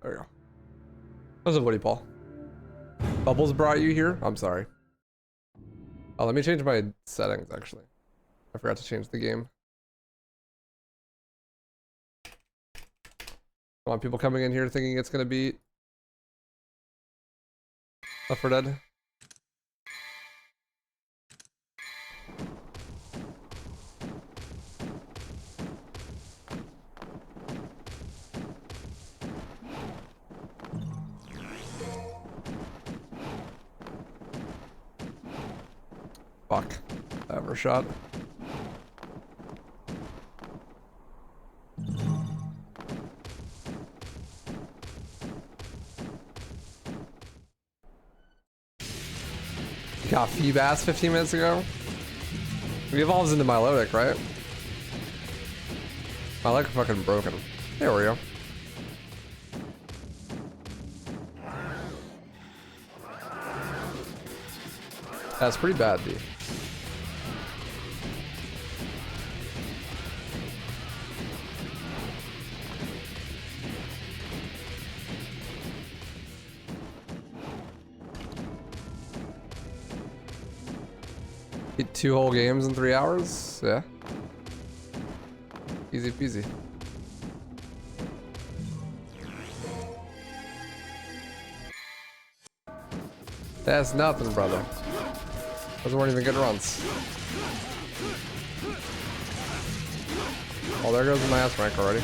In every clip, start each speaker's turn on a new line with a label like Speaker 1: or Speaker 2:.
Speaker 1: There you go. How's it, Woody Paul? Bubbles brought you here? I'm sorry. Oh, let me change my settings, actually. I forgot to change the game. I want people coming in here thinking it's gonna beat Left 4 Dead. Fuck. Ever shot. Got Feebass 15 minutes ago. He evolves into Milotic, right? Milotic fucking broken. There we go. That's pretty bad, dude. Hit 2 whole games in 3 hours? Yeah. Easy peasy. That's nothing, brother. Those weren't even good runs. Oh, there goes my ass rank already.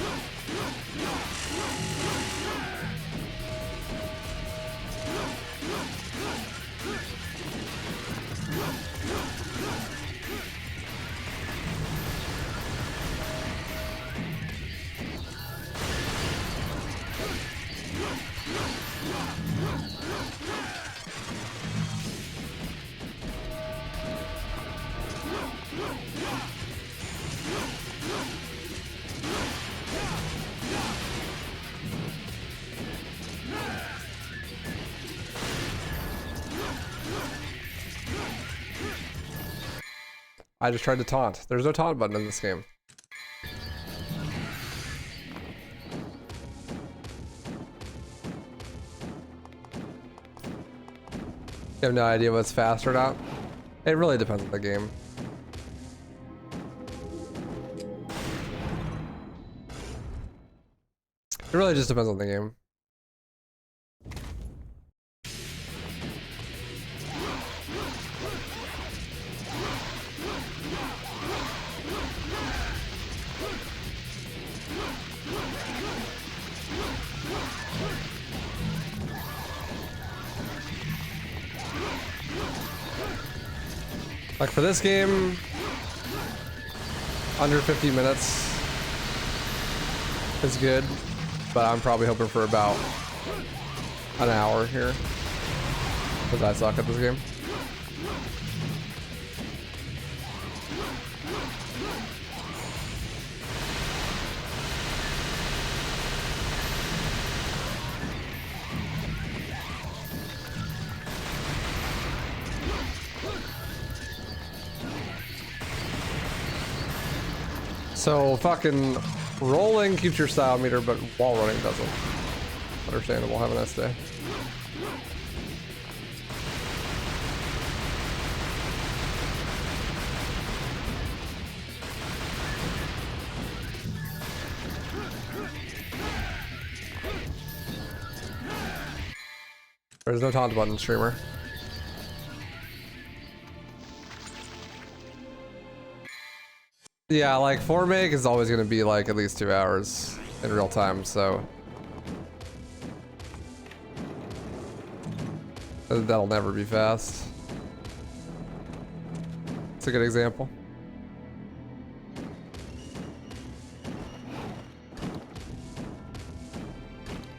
Speaker 1: I just tried to taunt. There's no taunt button in this game. You have no idea what's fast or not? It really depends on the game. It really just depends on the game. Like for this game, under 50 minutes is good, but I'm probably hoping for about an hour here, because I suck at this game. So fucking rolling keeps your style meter, but wall running doesn't. Understandable. Have a nice day. There's no taunt button, streamer. Yeah, like 4 meg is always gonna be like at least 2 hours in real time, so that'll never be fast. It's a good example.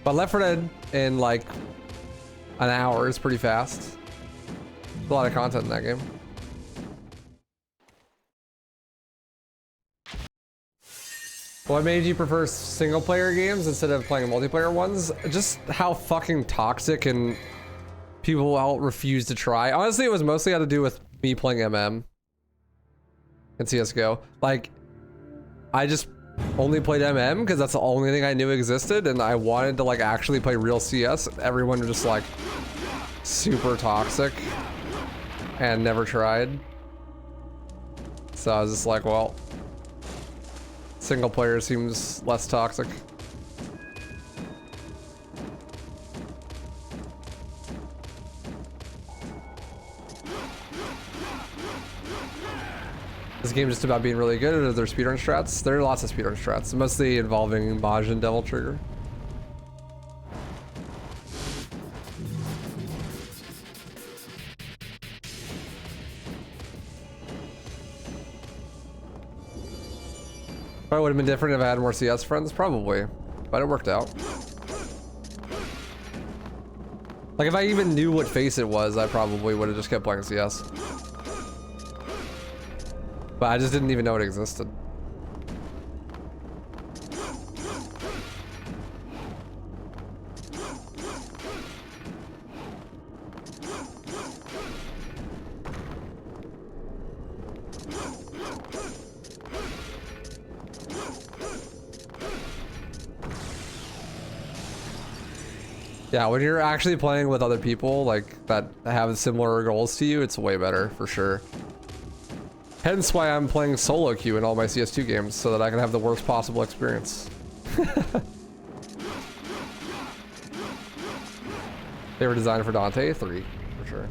Speaker 1: But Left 4 Dead in like an hour is pretty fast. There's a lot of content in that game. What made you prefer single player games instead of playing multiplayer ones? Just how fucking toxic and people out refuse to try. Honestly, it was mostly had to do with me playing MM and CSGO. Like, I just only played MM because that's the only thing I knew existed, and I wanted to like actually play real CS. Everyone was just like super toxic and never tried. So I was just like, well, single player seems less toxic. This game just about being really good, or are there speedrun strats? There are lots of speedrun strats, mostly involving Majin Devil Trigger. Probably would have been different if I had more CS friends, probably, but it worked out. Like if I even knew what face it was, I probably would have just kept playing CS. But I just didn't even know it existed. Yeah, when you're actually playing with other people like that have similar goals to you, it's way better for sure. Hence why I'm playing solo queue in all my CS2 games, so that I can have the worst possible experience. They were designed for Dante 3, for sure.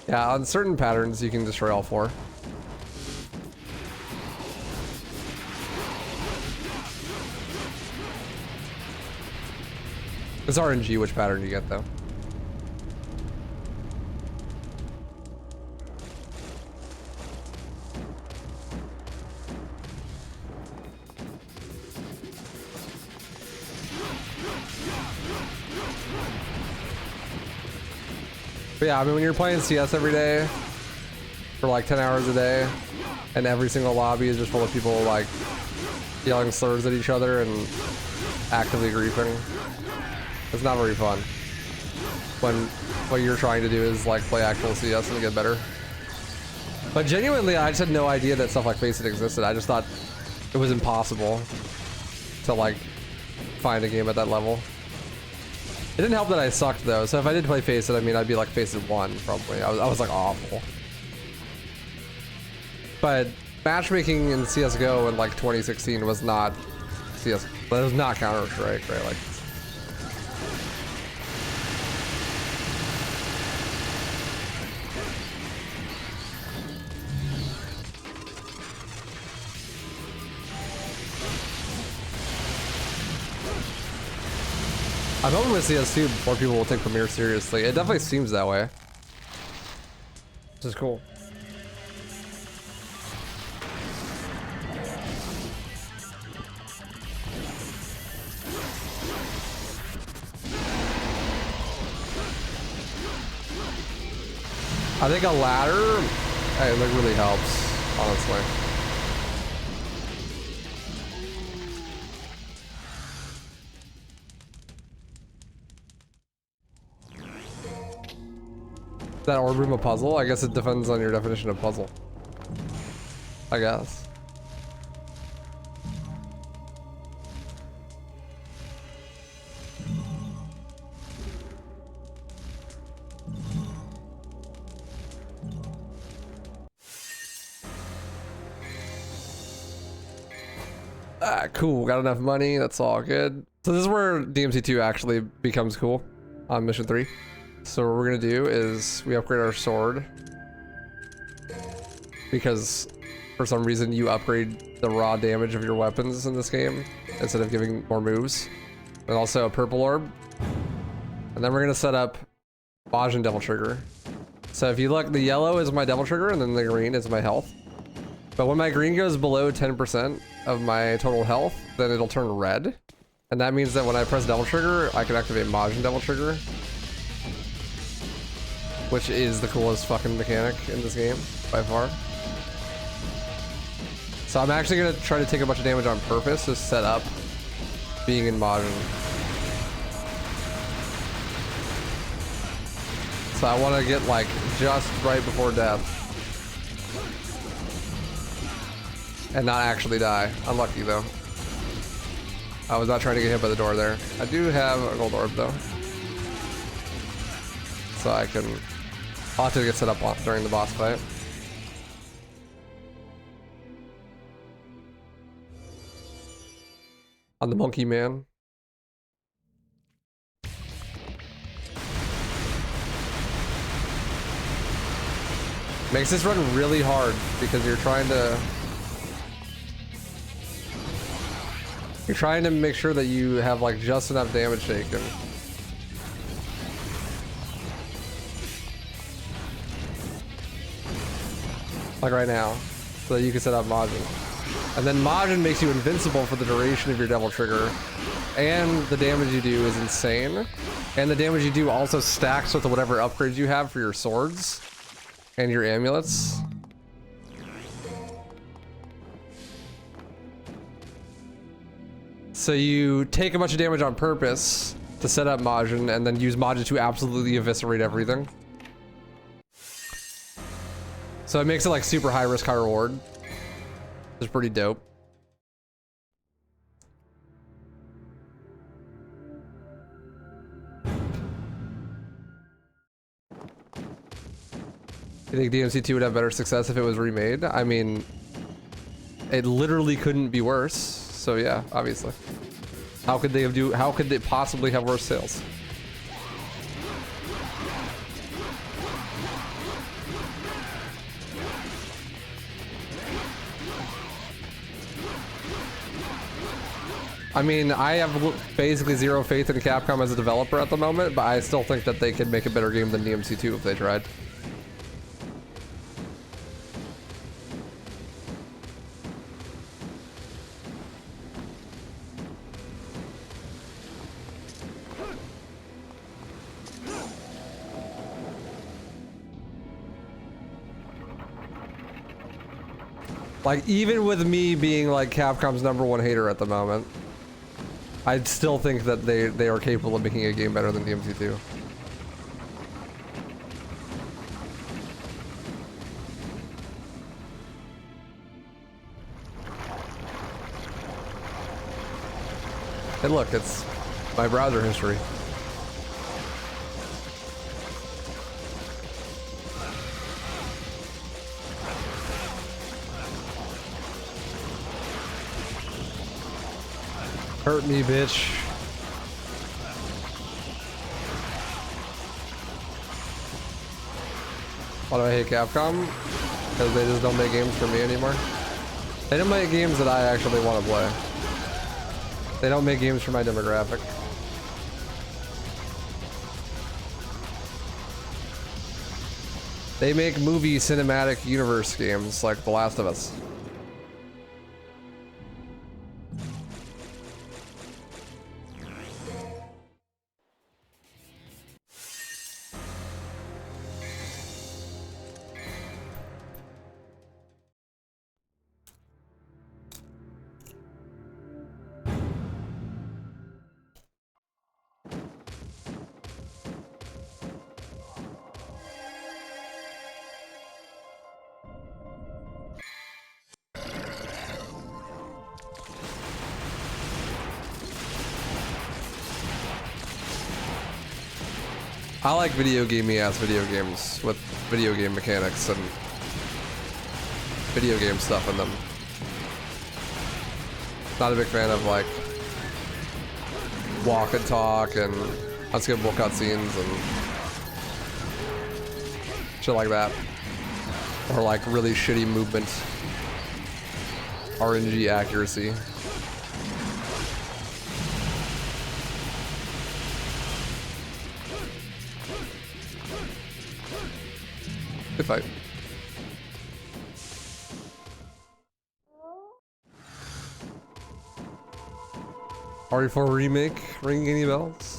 Speaker 1: Yeah, on certain patterns you can destroy all 4. It's RNG which pattern you get though. But yeah, I mean when you're playing CS every day for like 10 hours a day and every single lobby is just full of people like yelling slurs at each other and actively griefing, it's not very fun when what you're trying to do is like play actual CS and get better. But genuinely, I just had no idea that stuff like Faceit existed. I just thought it was impossible to like find a game at that level. It didn't help that I sucked though, so if I did play Faceit, I mean I'd be like Faceit 1 probably. I was like awful. But matchmaking in CSGO in like 2016 was not CS, but it was not Counter-Strike, right? Like I'm hoping with CS2 more people will take Premiere seriously. It definitely seems that way. Which is cool. I think a ladder, hey, like really helps, honestly. That orb room a puzzle? I guess it depends on your definition of puzzle. I guess. Ah, cool. Got enough money. That's all good. So this is where DMC2 actually becomes cool on mission 3. So what we're gonna do is we upgrade our sword because for some reason you upgrade the raw damage of your weapons in this game instead of giving more moves. And also a purple orb. And then we're gonna set up Majin Devil Trigger. So if you look, the yellow is my Devil Trigger and then the green is my health. But when my green goes below 10% of my total health, then it'll turn red. And that means that when I press Devil Trigger, I can activate Majin Devil Trigger, which is the coolest fucking mechanic in this game, by far. So I'm actually gonna try to take a bunch of damage on purpose to set up being in Majin. So I want to get like just right before death. And not actually die. Unlucky though. I was not trying to get hit by the door there. I do have a gold orb though. So I can... I'll have to get set up during the boss fight. On the monkey man. Makes this run really hard because you're trying to make sure that you have like just enough damage taken. Like right now, so that you can set up Majin. And then Majin makes you invincible for the duration of your Devil Trigger. And the damage you do is insane. And the damage you do also stacks with whatever upgrades you have for your swords and your amulets. So you take a bunch of damage on purpose to set up Majin and then use Majin to absolutely eviscerate everything. So it makes it like super high risk, high reward. It's pretty dope. You think DMC2 would have better success if it was remade? I mean, it literally couldn't be worse. So yeah, obviously. How could they possibly have worse sales? I mean, I have basically zero faith in Capcom as a developer at the moment, but I still think that they could make a better game than DMC2 if they tried. Like, even with me being like Capcom's #1 hater at the moment, I still think that they are capable of making a game better than DMC2. And look, it's my browser history. Hurt me, bitch. Why do I hate Capcom? Because they just don't make games for me anymore. They don't make games that I actually want to play. They don't make games for my demographic. They make movie cinematic universe games like The Last of Us. I like video gamey ass video games with video game mechanics and video game stuff in them. Not a big fan of like walk and talk and unskippable cutscenes and shit like that. Or like really shitty movement, RNG accuracy. Good fight. RE4 remake, ringing any bells?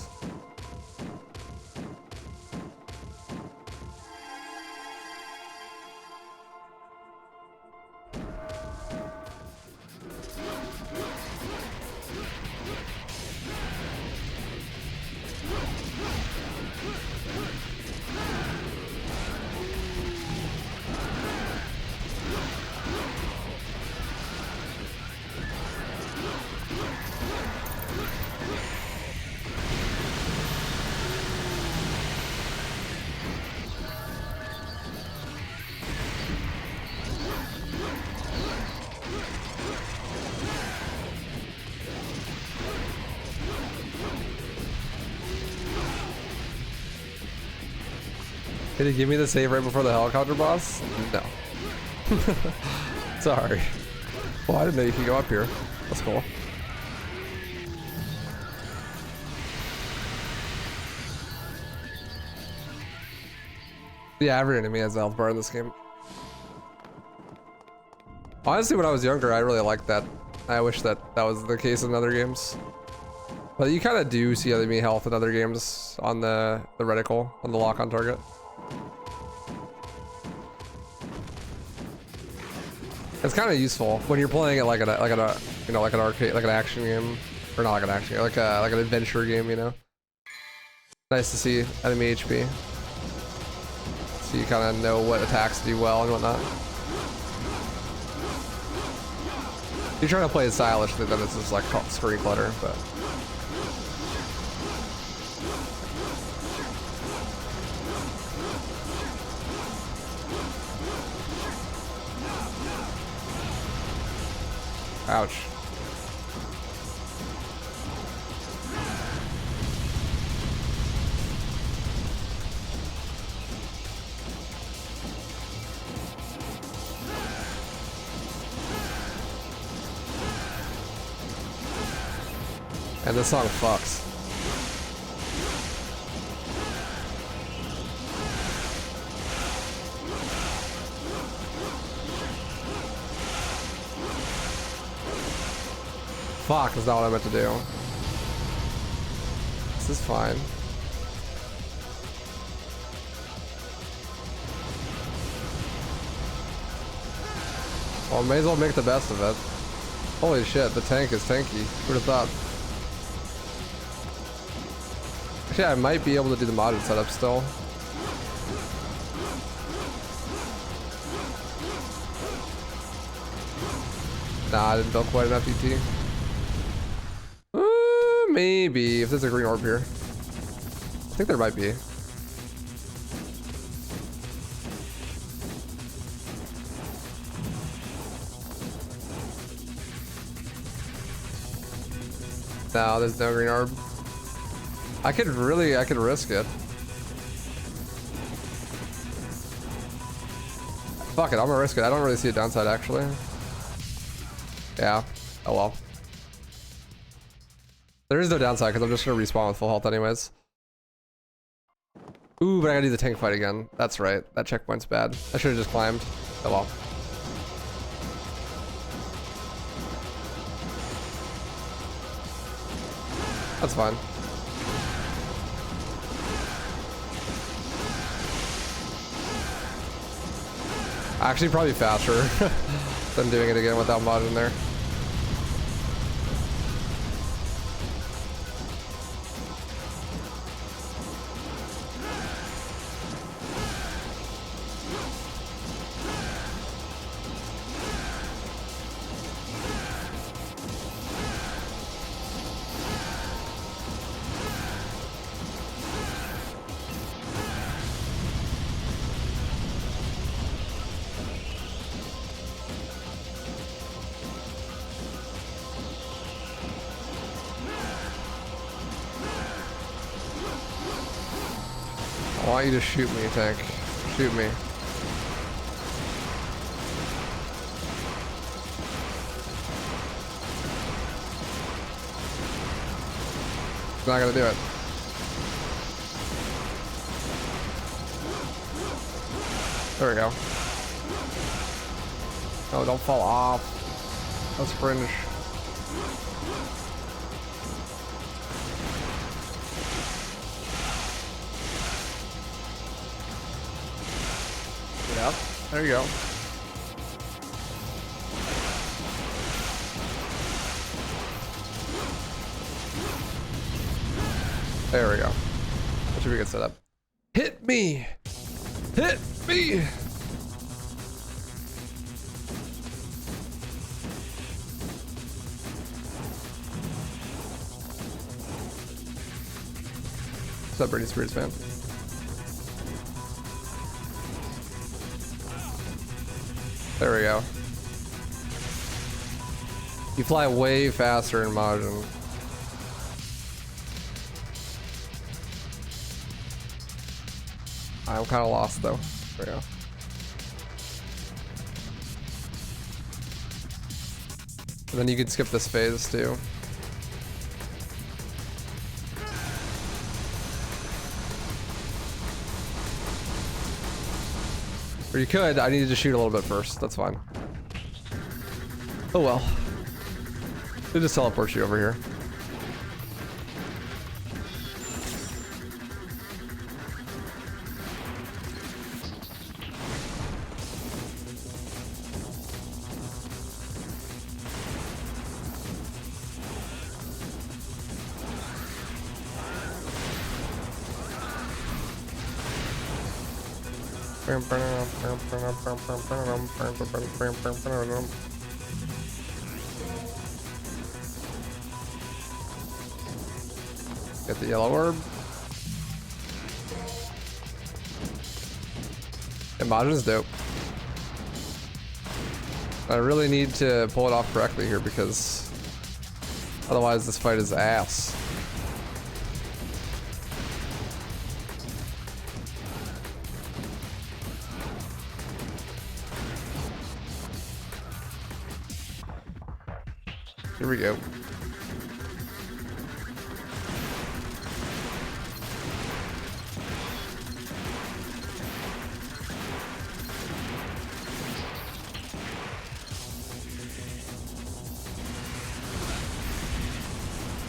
Speaker 1: Did he give me the save right before the helicopter boss? No. Sorry. Well, I didn't know you could go up here. That's cool. Yeah, every enemy has a health bar in this game. Honestly, when I was younger, I really liked that. I wish that that was the case in other games. But you kind of do see enemy health in other games on the reticle, on the lock on target. It's kind of useful when you're playing it like an you know, like an arcade, like an action game, or not like an action game, like an adventure game, you know. Nice to see enemy HP, so you kind of know what attacks do well and whatnot. If you're trying to play it stylishly, then it's just like screen clutter, but. Ouch. And this song fucks. Fuck, is not what I meant to do. This is fine. Well, may as well make the best of it. Holy shit, the tank is tanky. Who'd have thought? Actually, I might be able to do the modded setup still. Nah, I didn't build quite enough ET. Maybe, if there's a green orb here. I think there might be. No, there's no green orb. I could risk it. Fuck it, I'm gonna risk it. I don't really see a downside actually. Yeah, oh well. There is no downside because I'm just gonna respawn with full health anyways. Ooh, but I gotta do the tank fight again. That's right, that checkpoint's bad. I should have just climbed. Oh well. That's fine. Actually, probably faster than doing it again without mod in there. I want you to shoot me, tank. Shoot me. It's not gonna do it. There we go. Oh, don't fall off. That's cringe. Yep, there you go. There we go. That should be a good setup. Hit me! Hit me! What's up, Britney Spears fan? There we go. You fly way faster in Majin. I'm kind of lost though. There we go. And then you can skip this phase too. Or you could. I needed to shoot a little bit first. That's fine. Oh well. It just teleports you over here. Get the yellow orb. And Majin's dope. I really need to pull it off correctly here because otherwise this fight is ass. Here we go.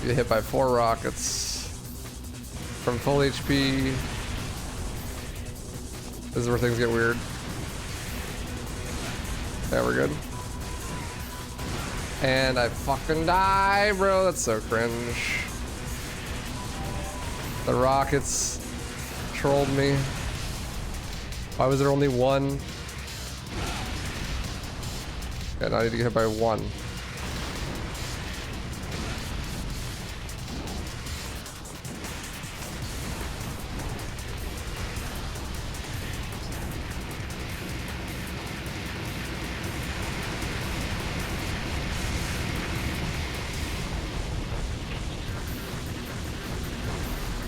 Speaker 1: You get hit by 4 rockets from full HP. This is where things get weird. Yeah, we're good. And I fucking die, bro. That's so cringe. The rockets trolled me. Why was there only 1? Yeah, now I need to get hit by 1.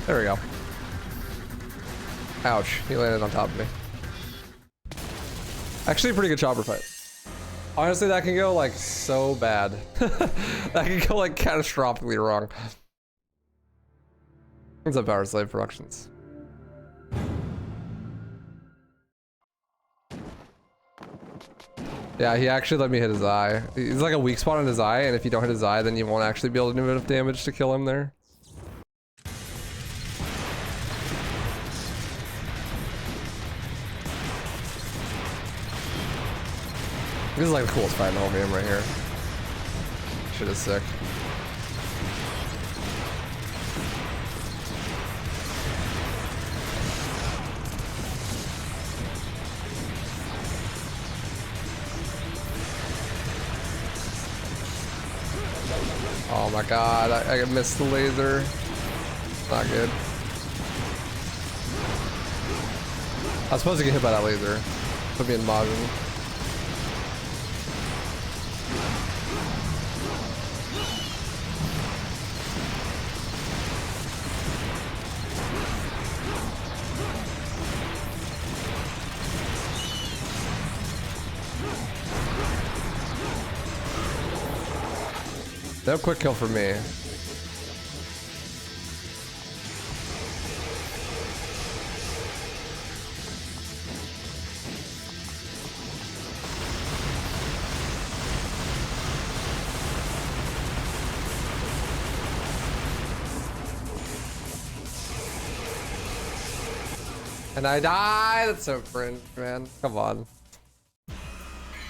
Speaker 1: There we go. Ouch, he landed on top of me. Actually, a pretty good chopper fight. Honestly, that can go like so bad. That can go like catastrophically wrong. What's up, Power Slave Productions? Yeah, he actually let me hit his eye. He's like a weak spot on his eye, and if you don't hit his eye, then you won't actually be able to do enough damage to kill him there. This is like the coolest fight in the whole game right here. Shit is sick. Oh my god, I missed the laser. Not good. I was supposed to get hit by that laser. Put me in Majin. No quick kill for me. And I die. That's so cringe, man. Come on.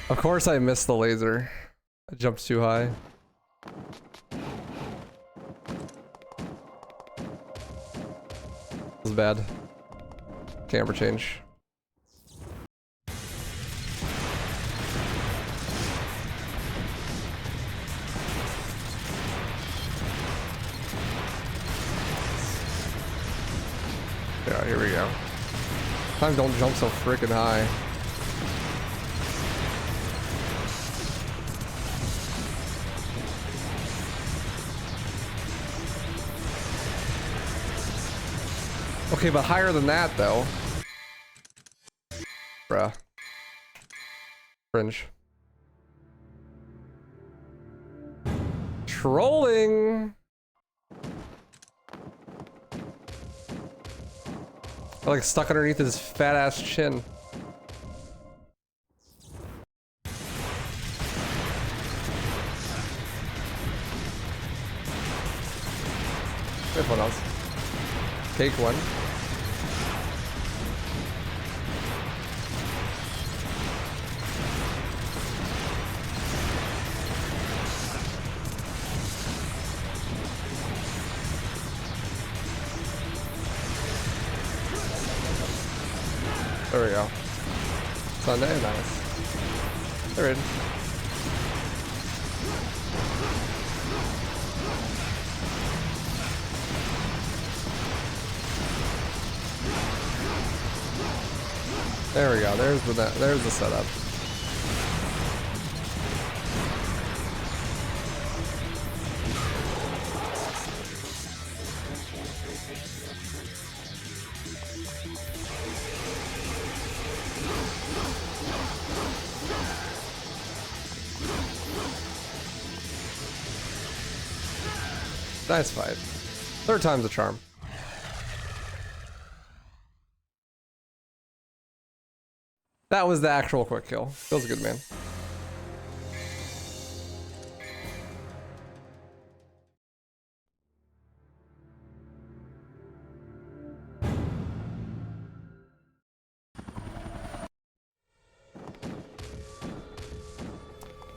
Speaker 1: Of course I missed the laser. I jumped too high. This is bad. Camera change. Yeah, here we go. Time don't jump so freaking high. Okay, but higher than that though. Bruh. Cringe. Trolling. Like stuck underneath his fat ass chin. There's one else. Cake one. There we go. Sunday, nice. They're in. There we go. There's the setup. Nice fight. Third time's the charm. That was the actual quick kill. Feels good, man.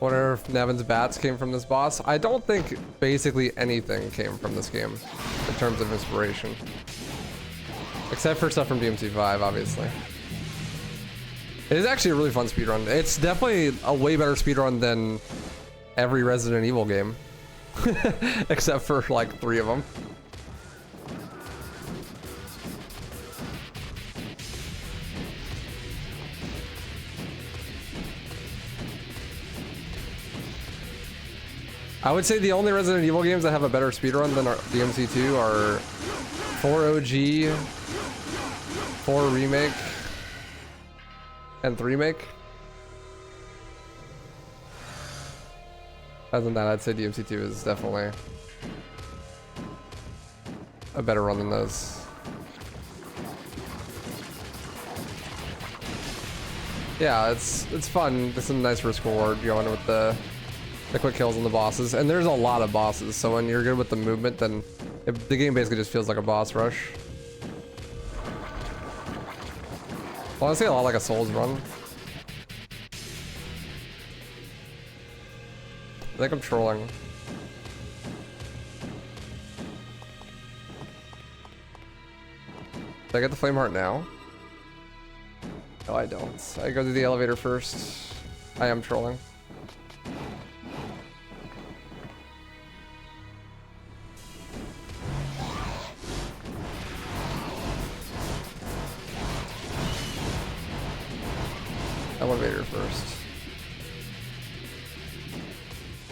Speaker 1: Wonder if Nevin's bats came from this boss. I don't think basically anything came from this game in terms of inspiration. Except for stuff from DMC5, obviously. It is actually a really fun speedrun. It's definitely a way better speedrun than every Resident Evil game. Except for like 3 of them. I would say the only Resident Evil games that have a better speedrun than DMC2 are 4 OG, 4 Remake, and 3 Remake. Other than that, I'd say DMC2 is definitely a better run than those. Yeah, it's fun. There's some nice risk reward going with the quick kills on the bosses, and there's a lot of bosses, so when you're good with the movement, then the game basically just feels like a boss rush. Honestly, a lot like a Souls run. I think I'm trolling. Did I get the flame heart now? No, I don't. I go to the elevator first. I am trolling. Elevator first.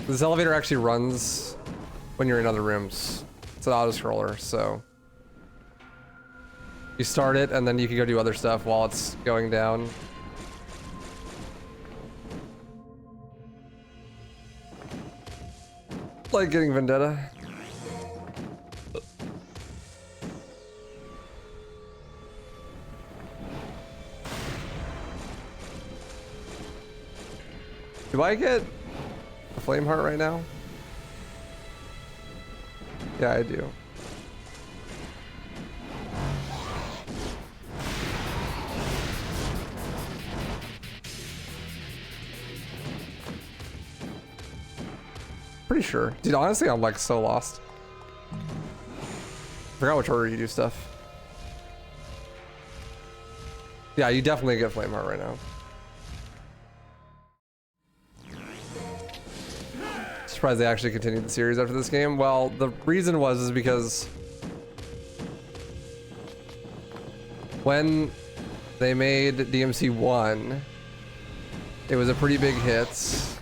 Speaker 1: This elevator actually runs when you're in other rooms. It's an auto scroller, so you start it and then you can go do other stuff while it's going down. Like getting Vendetta. Do I get a flame heart right now? Yeah, I do. Pretty sure. Dude, honestly, I'm like so lost. Forgot which order you do stuff. Yeah, you definitely get flame heart right now. Surprised they actually continued the series after this game. Well, the reason is because when they made DMC 1, it was a pretty big hit.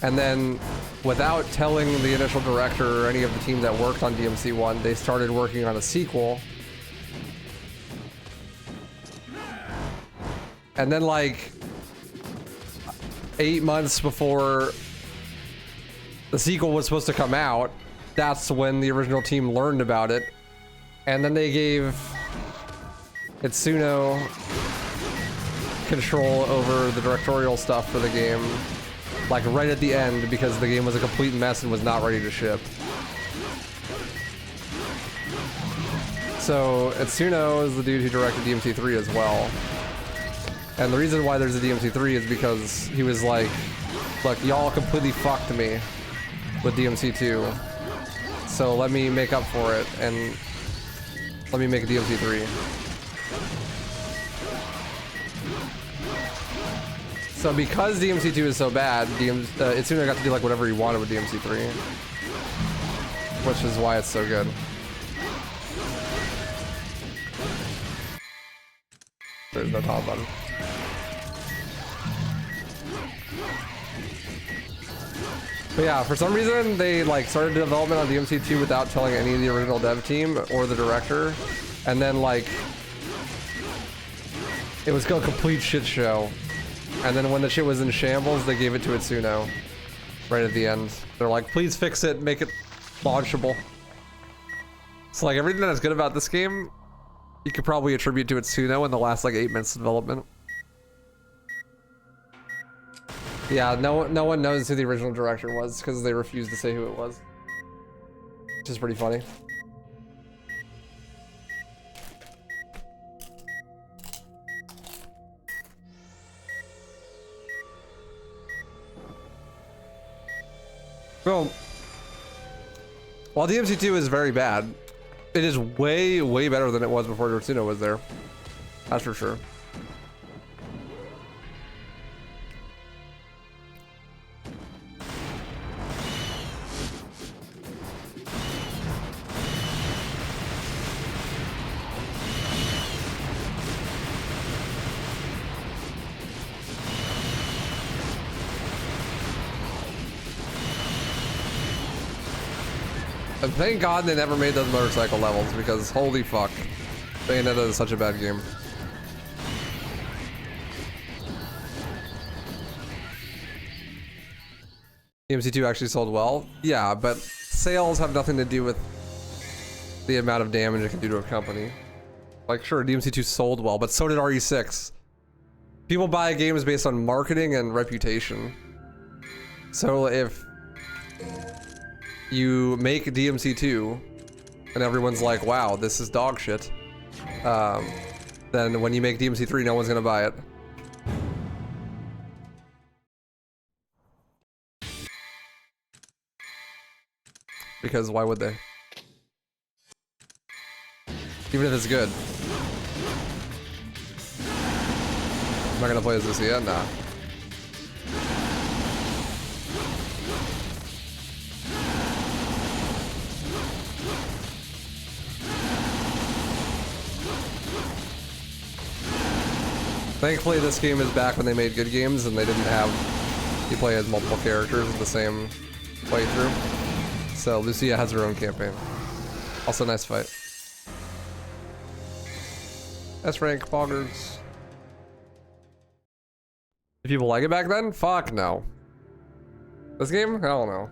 Speaker 1: And then without telling the initial director or any of the team that worked on DMC 1, they started working on a sequel. And then like 8 months before the sequel was supposed to come out, that's when the original team learned about it. And then they gave Itsuno control over the directorial stuff for the game, like right at the end, because the game was a complete mess and was not ready to ship. So Itsuno is the dude who directed DMC3 as well. And the reason why there's a DMC3 is because he was like, look, y'all completely fucked me with DMC2. So let me make up for it and let me make a DMC3. So because DMC2 is so bad, Itsuno got to do like whatever he wanted with DMC3, which is why it's so good. There's no top button. But yeah, for some reason they like started development on DMC2 without telling any of the original dev team or the director, and then like it was a complete shit show. And then when the shit was in shambles, they gave it to Itsuno right at the end. They're like, please fix it, make it launchable. So like everything that's good about this game, you could probably attribute to Itsuno in the last like 8 months of development. Yeah, no one knows who the original director was because they refused to say who it was. Which is pretty funny. Well, while DMC2 is very bad, it is way, way better than it was before Itsuno was there. That's for sure. And thank God they never made those motorcycle levels, because holy fuck, Bayonetta is such a bad game. DMC2 actually sold well? Yeah, but sales have nothing to do with the amount of damage it can do to a company. Like, sure, DMC2 sold well, but so did RE6. People buy games based on marketing and reputation. So if you make DMC2 and everyone's like, wow, this is dog shit, then when you make DMC3, no one's gonna buy it. Because why would they? Even if it's good. I'm not gonna play as this yet? Nah. Thankfully, this game is back when they made good games and they didn't have you play as multiple characters in the same playthrough. So Lucia has her own campaign. Also, nice fight. S rank boggers. Did people like it back then? Fuck no. This game? Hell no.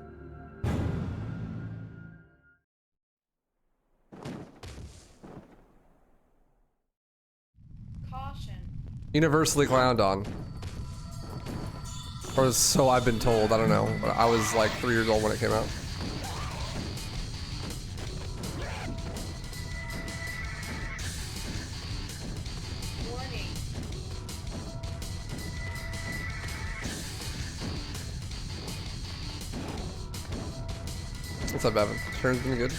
Speaker 1: Universally clowned on. Or so I've been told, I don't know. But I was like 3 years old when it came out.
Speaker 2: Warning.
Speaker 1: What's up, Evan? Turn's been good.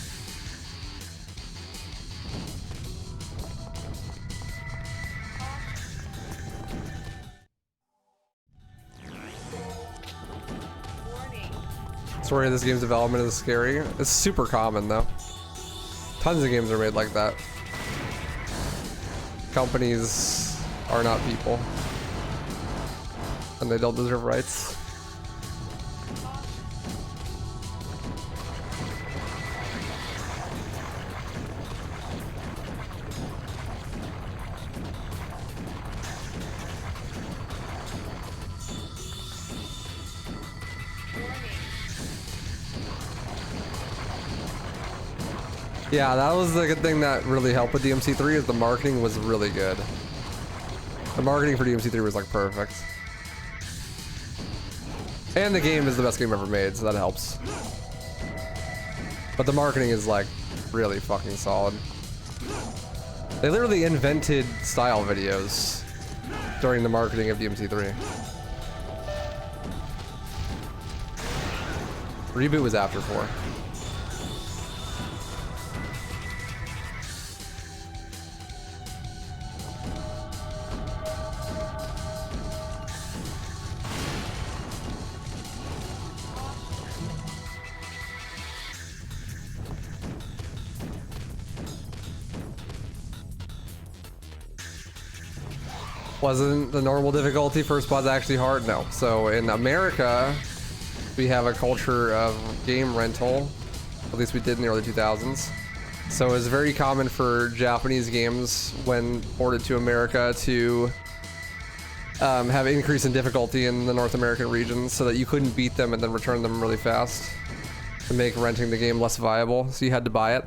Speaker 1: Story of this game's development is scary. It's super common though. Tons of games are made like that. Companies are not people. And they don't deserve rights. Yeah, that was the good thing that really helped with DMC3 is the marketing was really good. The marketing for DMC3 was like perfect. And the game is the best game ever made, so that helps. But the marketing is like really fucking solid. They literally invented style videos during the marketing of DMC3. Reboot was after 4. Wasn't the normal difficulty first boss actually hard? No. So in America, we have a culture of game rental. At least we did in the early 2000s. So it was very common for Japanese games when ported to America to have an increase in difficulty in the North American regions so that you couldn't beat them and then return them really fast to make renting the game less viable. So you had to buy it.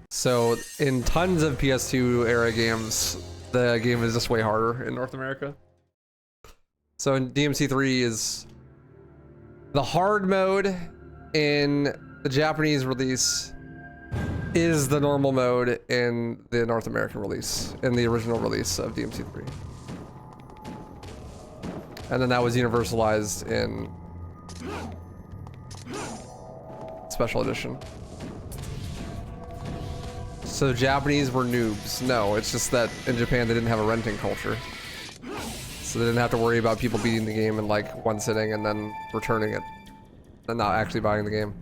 Speaker 1: So in tons of PS2 era games, the game is just way harder in North America. So in DMC3 is the hard mode in the Japanese release is the normal mode in the North American release, in the original release of DMC3. And then that was universalized in Special Edition. So Japanese were noobs. No, it's just that in Japan they didn't have a renting culture. So they didn't have to worry about people beating the game in like one sitting and then returning it and not actually buying the game.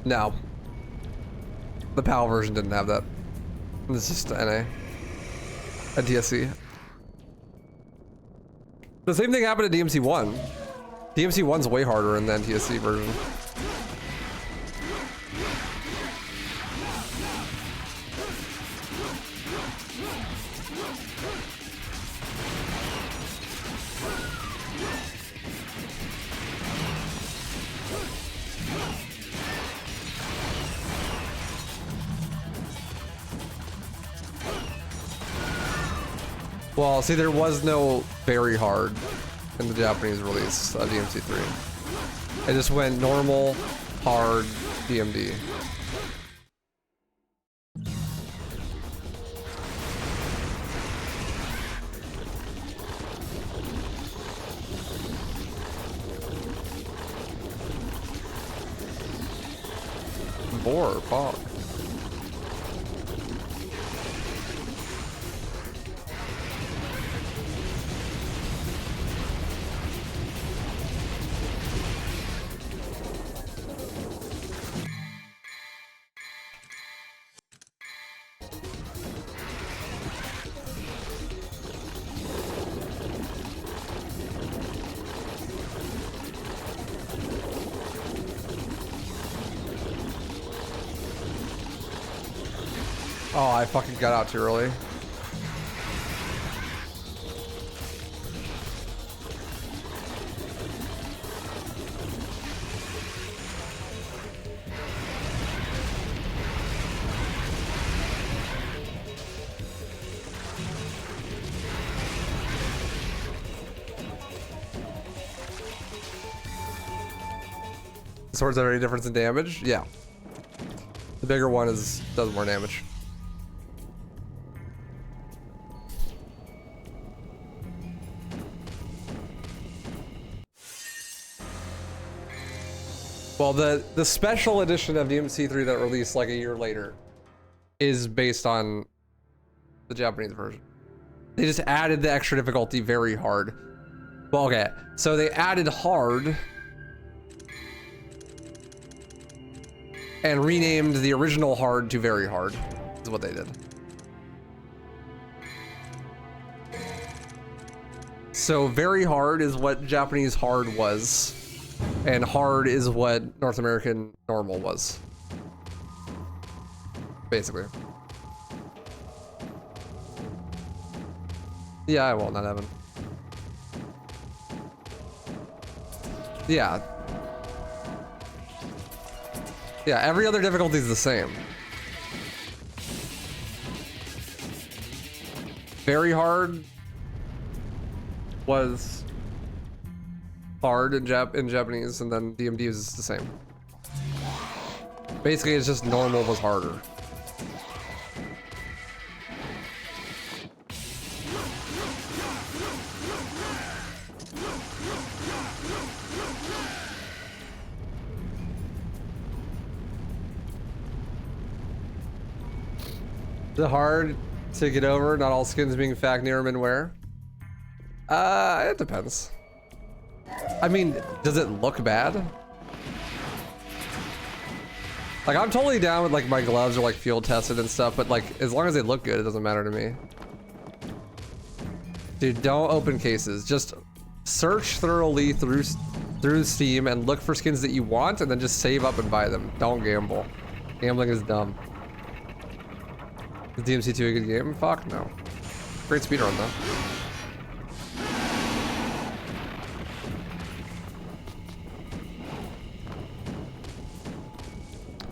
Speaker 1: No. The PAL version didn't have that. It's just NA. A DSC. The same thing happened to DMC1. DMC1's way harder in the NTSC version. Well, see, there was no very hard in the Japanese release of DMC3. It just went normal, hard, DMD. Boar, fuck. Oh, I fucking got out too early. Swords have any difference in damage? Yeah. The bigger one does more damage. Well, the special edition of DMC3 that released like a year later is based on the Japanese version. They just added the extra difficulty very hard. Well, okay, so they added hard and renamed the original hard to very hard, is what they did. So very hard is what Japanese hard was. And hard is what North American normal was. basically. Yeah, I will, not Evan. Yeah. Yeah, every other difficulty is the same. Very hard was hard in Japanese, and then DMD is the same. Basically, it's just normal was harder. Is it hard to get over not all skins being Fafnir and wear? It depends. I mean, does it look bad? Like, I'm totally down with like my gloves are like field tested and stuff, but like as long as they look good, it doesn't matter to me. Dude, don't open cases. Just search thoroughly through Steam and look for skins that you want, and then just save up and buy them. Don't gamble. Gambling is dumb. Is DMC2 a good game? Fuck no. Great speedrun though.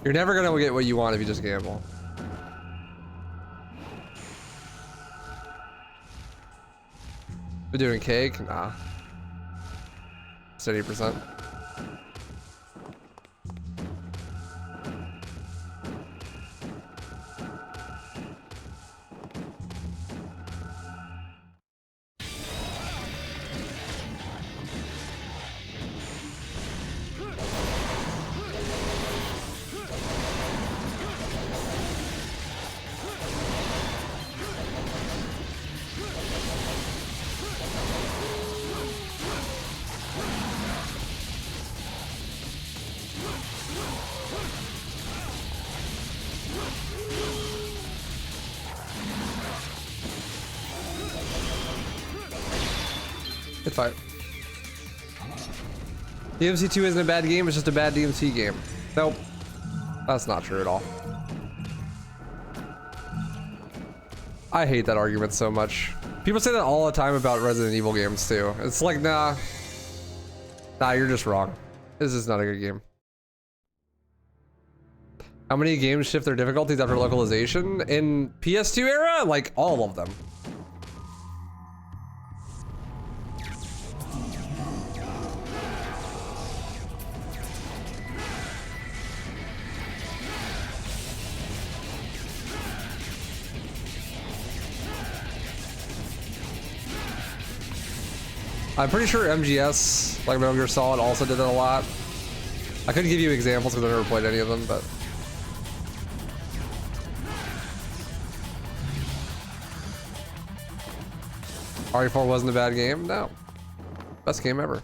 Speaker 1: You're never gonna get what you want if you just gamble. We're doing cake? Nah. It's 80%. Good fight. DMC2 isn't a bad game, it's just a bad DMC game. Nope. That's not true at all. I hate that argument so much. People say that all the time about Resident Evil games too. It's like, nah. Nah, you're just wrong. This is not a good game. How many games shift their difficulties after localization? In PS2 era? Like, all of them. I'm pretty sure MGS, like Metal Gear Solid, also did it a lot. I couldn't give you examples because I never played any of them, but... RE4 wasn't a bad game? No. Best game ever.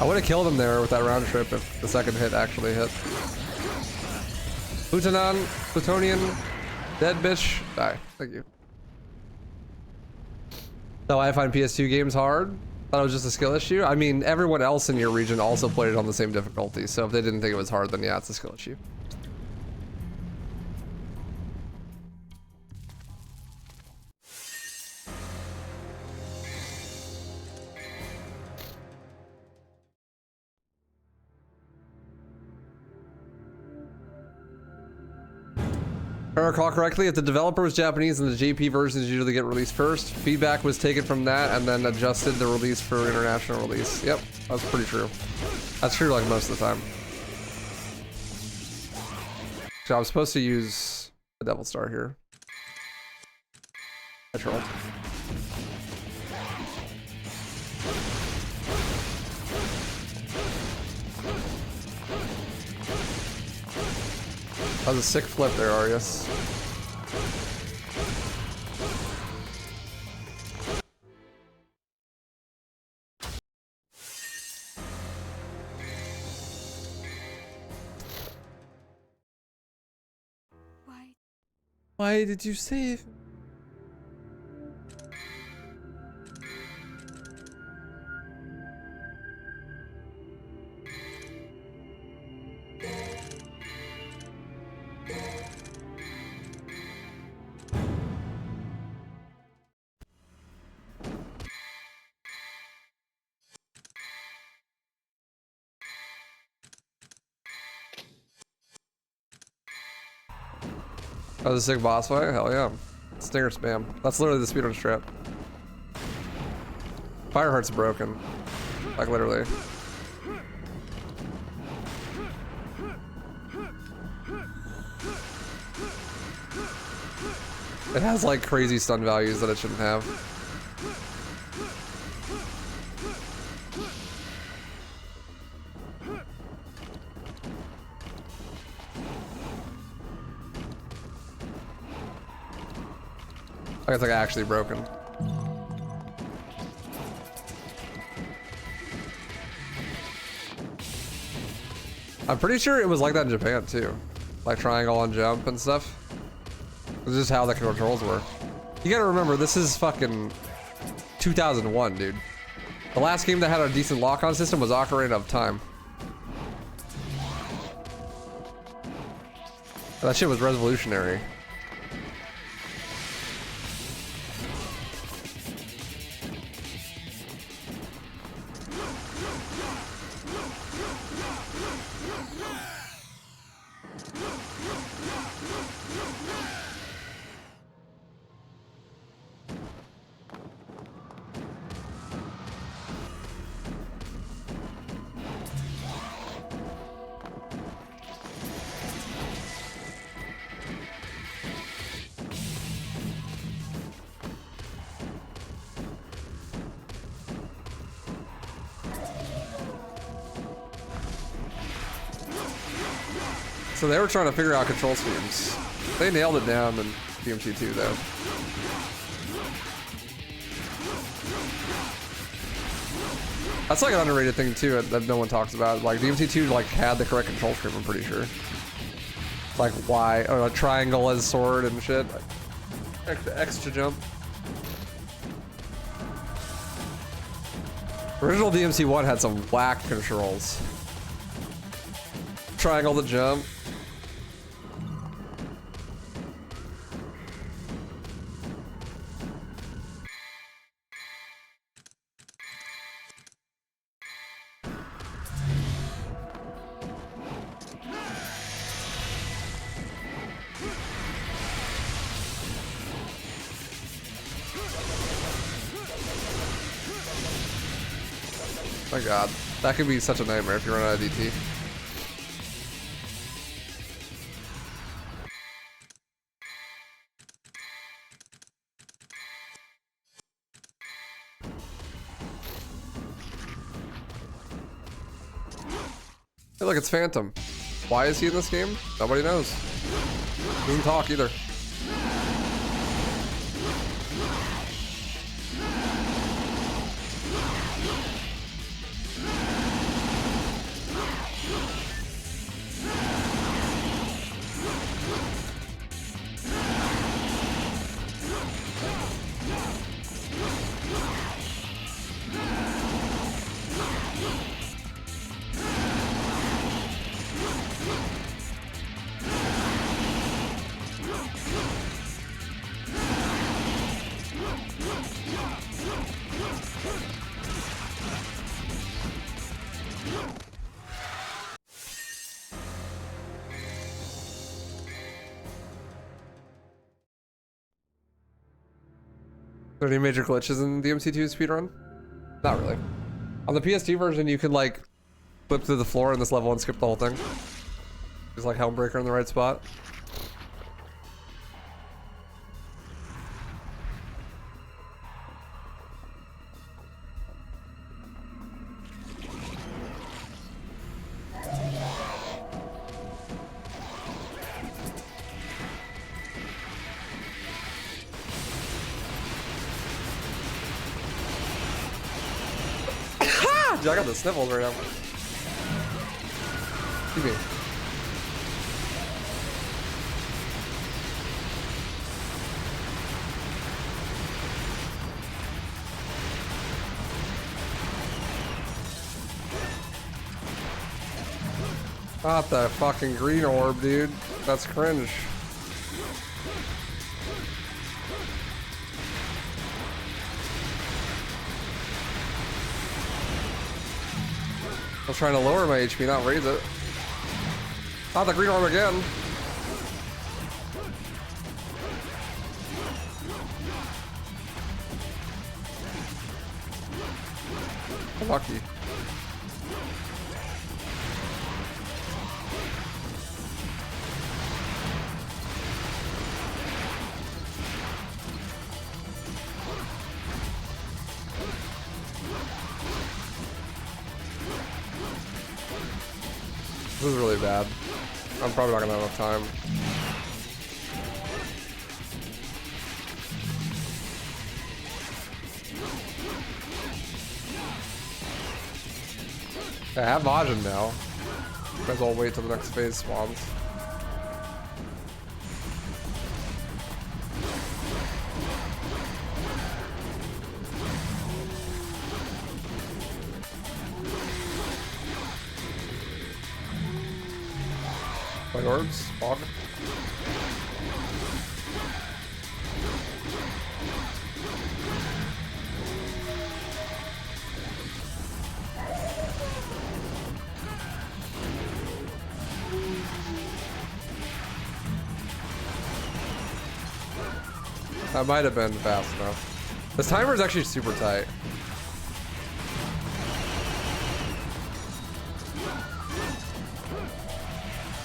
Speaker 1: I would have killed him there with that round trip if the second hit actually hit. Plutonian, dead bitch, die. Thank you. So I find PS2 games hard. Thought it was just a skill issue. I mean, everyone else in your region also played it on the same difficulty. So if they didn't think it was hard, then yeah, it's a skill issue. If I recall correctly, if the developer was Japanese, then the JP versions usually get released first. Feedback was taken from that and then adjusted the release for international release. Yep, that's pretty true. That's true like most of the time. So I'm supposed to use the Devil Star here. I trolled. That was a sick flip there, Arias. Why did you save? That was a sick boss fight? Hell yeah. Stinger spam. That's literally the speedrun strat. Fireheart's broken. Like literally. It has like crazy stun values that it shouldn't have. It's like actually broken. I'm pretty sure it was like that in Japan too. Like triangle on jump and stuff. This is how the controls work. You gotta remember, this is fucking 2001, dude. The last game that had a decent lock-on system was Ocarina of Time. That shit was revolutionary. So they were trying to figure out control schemes. They nailed it down in DMT2 though. That's like an underrated thing too that no one talks about. Like DMT2 like had the correct control scheme, I'm pretty sure. Like Y, or a triangle as sword and shit. Like X to jump. Original DMC1 had some whack controls. Triangle to jump. My god, that could be such a nightmare if you run out of DT. Hey look, it's Phantom. Why is he in this game? Nobody knows. Doesn't talk either. Are there any major glitches in DMC2 speedrun? Not really. On the PS2 version, you can like flip through the floor in this level and skip the whole thing. Just like Helmbreaker in the right spot. Dude, I got the sniffles right now. Excuse me. Not the fucking green orb, dude. That's cringe. I was trying to lower my HP, not raise it. Not the green orb again. Lucky. This is really bad. I'm probably not gonna have enough time. I have Majin now. Might as well wait till the next phase spawns. Like orbs, spawn. That might have been fast enough. This timer is actually super tight.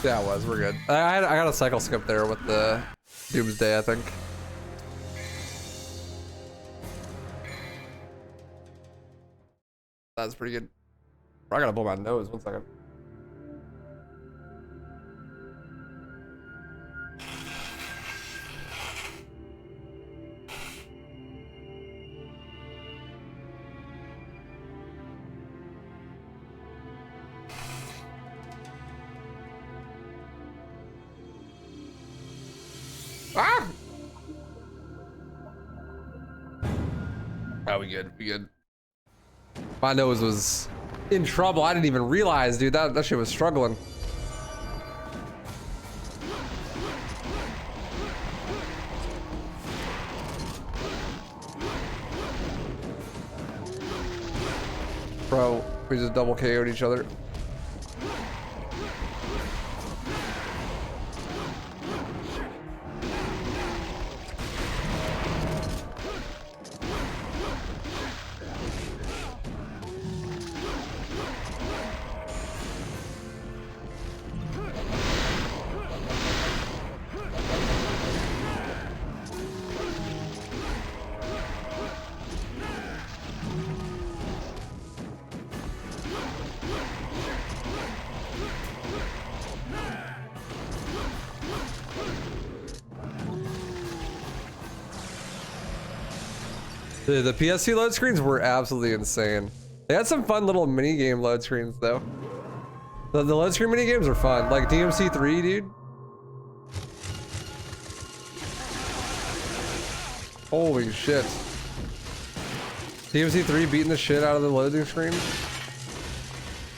Speaker 1: Yeah, it was. We're good. I got a cycle skip there with the Doomsday, I think. That's pretty good. I gotta blow my nose. 1 second. Ah! Oh, we good. We good. My nose was in trouble. I didn't even realize, dude. That shit was struggling. Bro, we just double KO'd each other. The PSC load screens were absolutely insane. They had some fun little mini game load screens though. The load screen mini games are fun, like DMC3, dude. Holy shit. DMC3 beating the shit out of the loading screen.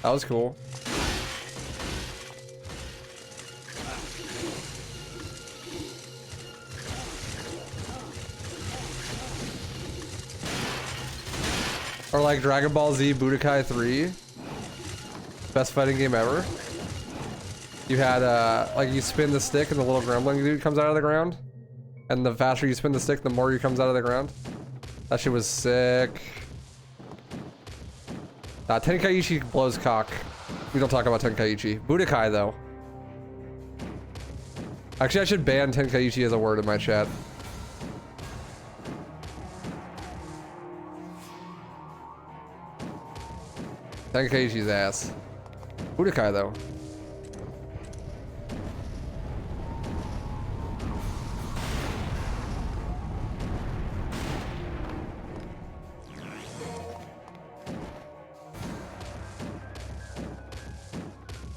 Speaker 1: That was cool. Or like Dragon Ball Z Budokai 3. Best fighting game ever. You had like you spin the stick and the little grumbling dude comes out of the ground. And the faster you spin the stick, the more he comes out of the ground. That shit was sick. Tenkaichi blows cock. We don't talk about Tenkaichi. Budokai though. Actually, I should ban Tenkaichi as a word in my chat. Tenkaichi's ass. Budokai though.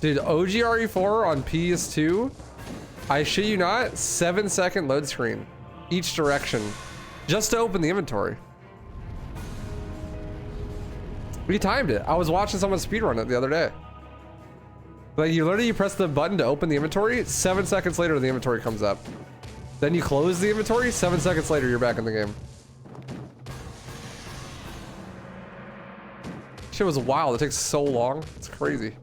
Speaker 1: Dude, OGRE4 on PS2, I shit you not, 7-second load screen, each direction, just to open the inventory. We timed it. I was watching someone speedrun it the other day. Like, you literally press the button to open the inventory, 7 seconds later the inventory comes up. Then you close the inventory, 7 seconds later you're back in the game. Shit was wild. It takes so long. It's crazy.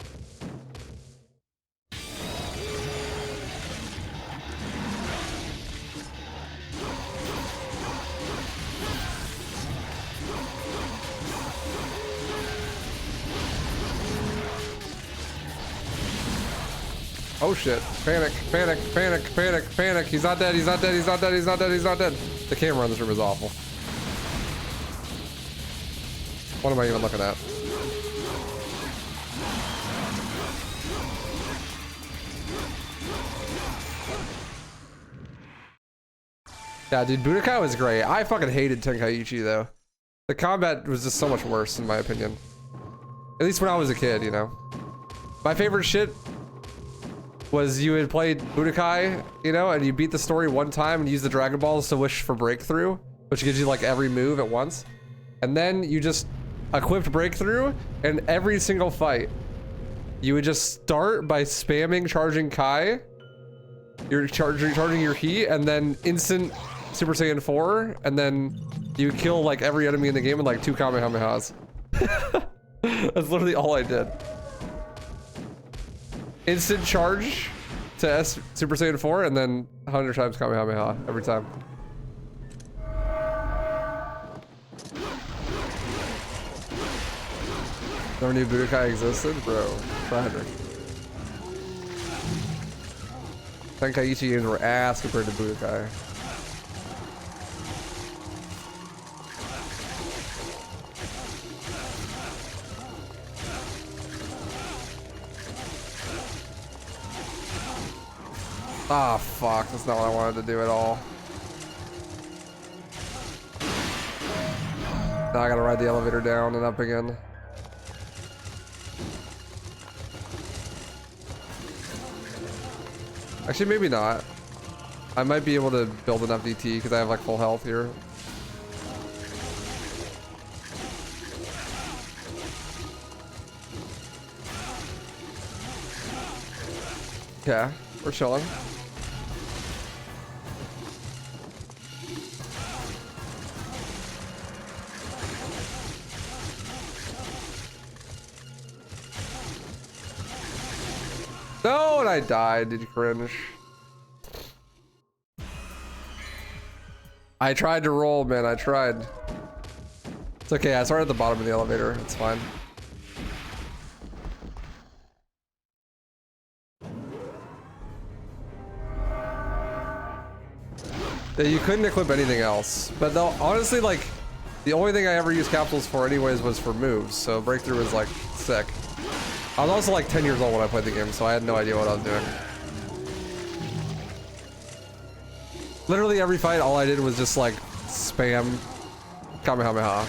Speaker 1: Oh shit. Panic, panic, panic, panic, panic. He's not dead, he's not dead, he's not dead, he's not dead, he's not dead. The camera on this room is awful. What am I even looking at? Yeah, dude, Budokai was great. I fucking hated Tenkaichi though. The combat was just so much worse in my opinion. At least when I was a kid, you know. My favorite shit was you would play Budokai, you know, and you beat the story one time and use the Dragon Balls to wish for breakthrough, which gives you like every move at once. And then you just equipped breakthrough, and every single fight, you would just start by spamming charging Kai. You're charging your heat, and then instant Super Saiyan 4, and then you kill like every enemy in the game with like 2 Kamehamehas. That's literally all I did. Instant charge to Super Saiyan 4 and then 100 times Kamehameha every time. Never knew Budokai existed? Bro, Frederick. Tenkaichi games were ass compared to Budokai. Ah, fuck. That's not what I wanted to do at all. Now I gotta ride the elevator down and up again. Actually, maybe not. I might be able to build enough DT because I have like full health here. Yeah, we're chilling. No, and I died. Did you cringe? I tried to roll, man. I tried. It's okay. I started at the bottom of the elevator. It's fine. Yeah, you couldn't equip anything else. But though, honestly, like, the only thing I ever used capsules for anyways was for moves. So breakthrough was like sick. I was also like 10 years old when I played the game, so I had no idea what I was doing. Literally every fight, all I did was just like spam Kamehameha.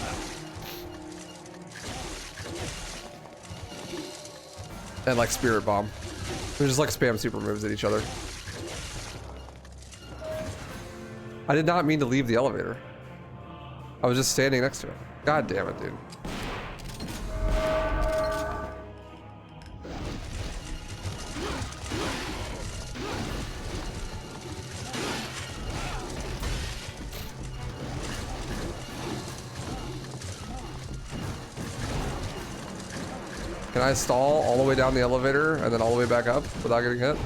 Speaker 1: And like Spirit Bomb. It was just like spam super moves at each other. I did not mean to leave the elevator. I was just standing next to it. God damn it, dude. Can I stall all the way down the elevator and then all the way back up without getting hit?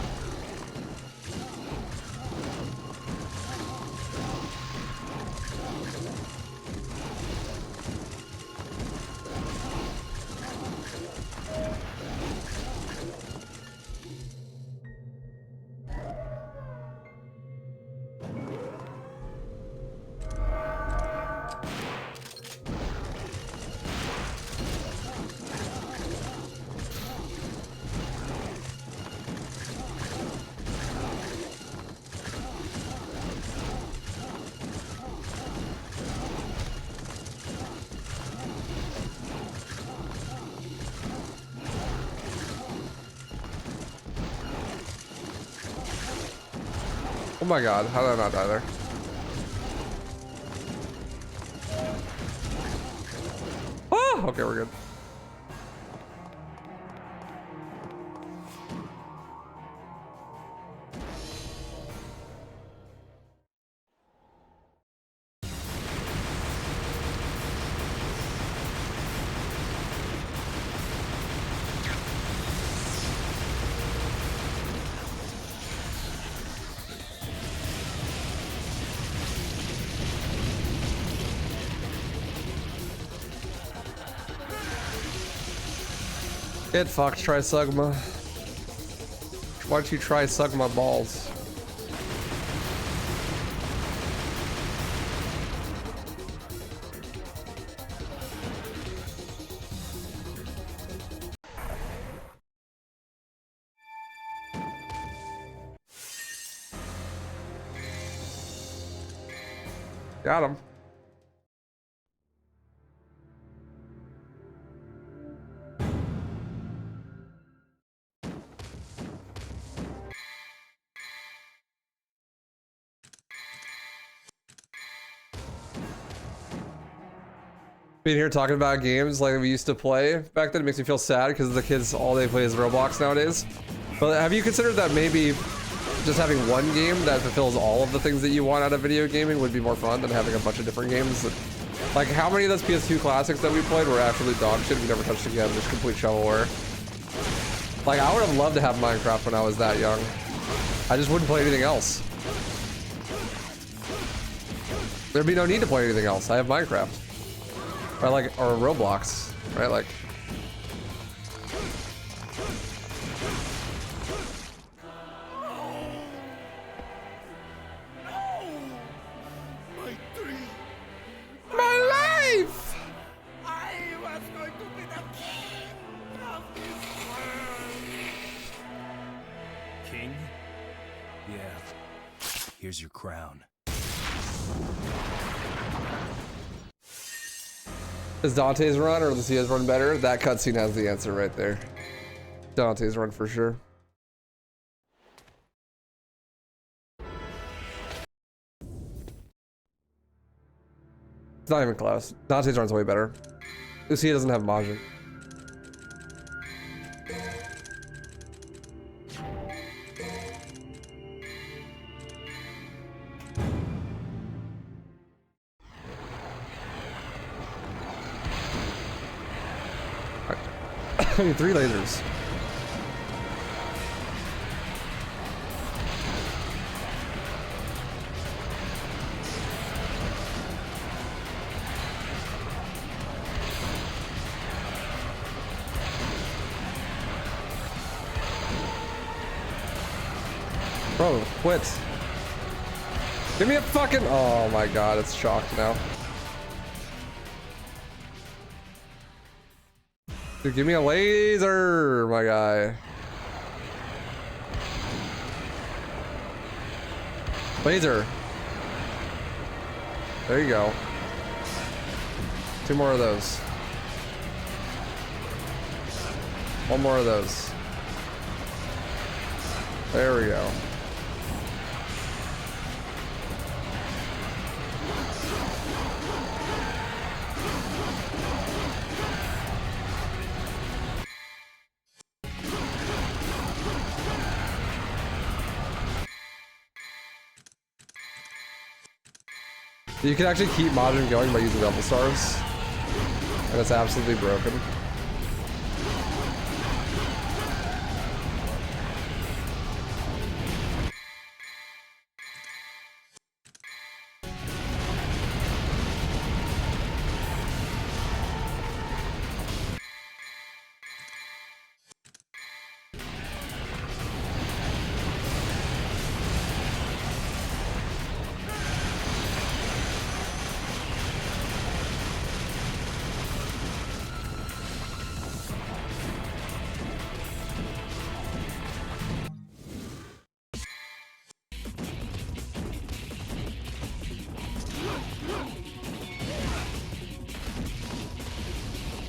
Speaker 1: Oh my god, how did I not die there? Oh, okay, we're good. Get fucked, try Sugma. Why don't you try suck my balls? Got him. Being here talking about games like we used to play back then, it makes me feel sad because the kids all they play is Roblox nowadays. But have you considered that maybe just having one game that fulfills all of the things that you want out of video gaming would be more fun than having a bunch of different games? Like, how many of those PS2 classics that we played were absolute dog shit we never touched again, just complete shovelware? Like, I would have loved to have Minecraft when I was that young. I just wouldn't play anything else. There'd be no need to play anything else. I have Minecraft. Or Roblox, right? Like, my life!
Speaker 3: I was going to be the king of this world.
Speaker 4: King? Yeah. Here's your crown.
Speaker 1: Is Dante's run or Lucia's run better? That cutscene has the answer right there. Dante's run for sure. It's not even close. Dante's run's way better. Lucia doesn't have Majin. I need 3 lasers. Bro, quit. Give me a fucking... Oh my god, it's shocked now. Dude, give me a laser, my guy. Laser. There you go. 2 more of those. 1 more of those. There we go. You can actually keep Majin going by using double stars, and it's absolutely broken.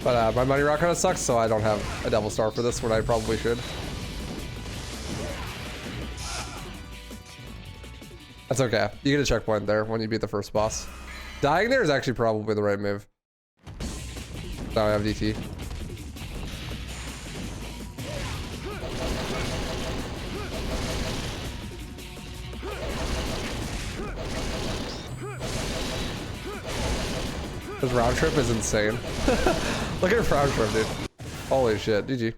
Speaker 1: But my money rock kind of sucks, so I don't have a double star for this when I probably should. That's okay. You get a checkpoint there when you beat the first boss. Dying there is actually probably the right move. Now I have DT. This round trip is insane. Look at round trip, dude. Holy shit, GG.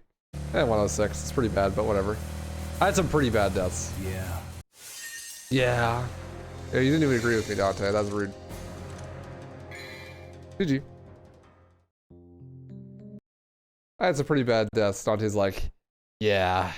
Speaker 1: And 106. It's pretty bad, but whatever. I had some pretty bad deaths.
Speaker 3: Yeah.
Speaker 1: Yeah. Yeah, you didn't even agree with me, Dante. That was rude. GG. I had some pretty bad deaths. Dante's like, yeah.